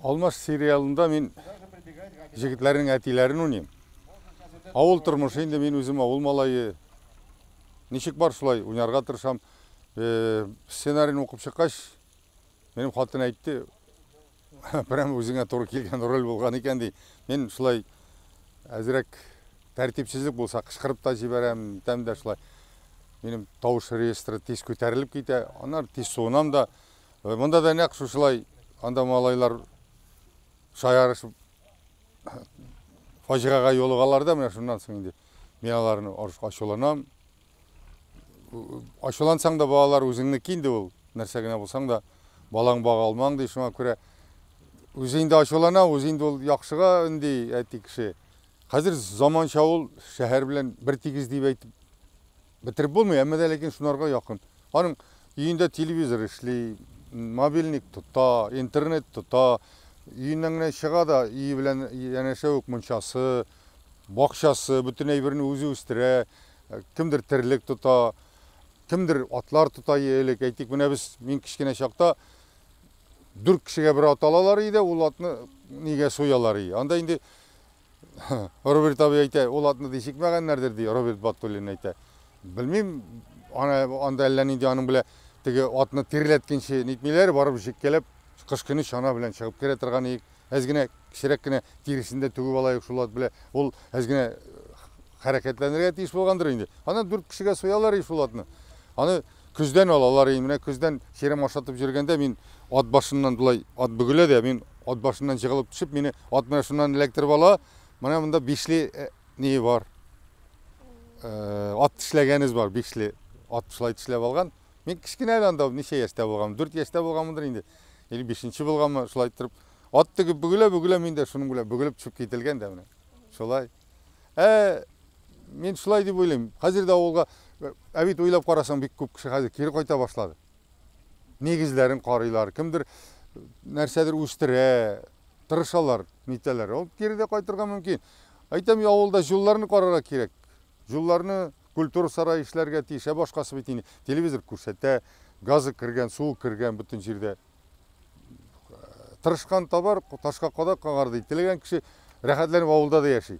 Алмаш сериалында мен жігітлердің әтилерін ойнаймын. Ауыл тұрмышы енді мен өзім ауыл малайы. Нешік бар шулай ойнарға тырышам. Сценарийін оқып шыққаш, менің қатын айтты, прям өзіңе туры келген рөл болған екен дей. Мен шулай әзірек тәртіпсіздік болса қышқырып та жіберем, тәмді шулай. Менің тауыш реестрі тез көтеріліп кейте, анар тез соғынам да. Мұнда да нәқ шулай анда малайлар шаярышып фажиғаға жолығаларда, мына шундан соң енді мен аларны ашуланам. Ашулансаң да балалар өзіңнікі енді ол нәрсегіне болсаң да балаң баға алмаң дей, шуңа көре өзіңді ашулана, өзіңді ол яқшыға үндей әтті кіші. Қазір заманша ол шәһәр білән бір тегіз деп айтып бітіріп болмай, әмеді әлекен шунарға яқын. Аның үйінде телевизор ішлей, мобильник тұта, интернет тұта, үйінен шығады, үй білән әнәші өк мұншасы, бақшасы, бүтін әйбіріні өзі өстірі, кімдір тірлік тұта, кімдір атлар тұта елік. Әйтек, мен кішкене шақта дүр кішіге бір ат алалар еді, ол атны неге соялар еді. Анда енді Роберт абай айта, ол атны дешек мәған нәрдер дей, Роберт Баттолин айта. Білмейм, анда әллән енді аның біле теге атны терлеткенше нетмелері барып жек келіп, қышқыны шана білән шығып кере тұрған ек. Әзгіне кішіреккіне терісінде түгіп алайық шулат біле, ол әзгіне харакетләнерге тиіс болғандыр енді. Ана дүр кішіге соялар ей шулатны. Аны күзден алалар ей, міне күзден шерем ашатып жүргенде мен ат башынан бұлай ат бүгіледі, мен ат башынан жығылып түсіп, мені ат машинынан электр бала, мына мұнда бешлі не бар, ат тішлегеніз бар, бешлі ат шылай тішлеп алған. Мен кішкене әлі неше яшта болғам, 4 яшта болғамындыр енді, или 5-ші болғамы шылай тұрып, ат түгі бүгіле мен де шының бүгіліп түсіп кетілген де міне. Шылай. Мен шылай деп ойлаймын. Қазір да ауылға әбет ойлап қарасаң бек көп кіші қазір кері қойта башлады. Негізлерін қарайлар, кімдір нәрседір өстірі, тырышалар, нетелер. Ол керіде қайтырға мүмкін. Айтам, ауылда жолларыны қарарға керек. Жолларыны культура сарай ішлерге тиіше башқасы бетіне. Телевизор көрсетті, газы кірген, суы кірген бүтін жерде. Тырышқан табар, ташқа қадақ қағарды. Телеген кіші рәхәтленіп ауылда да яшай.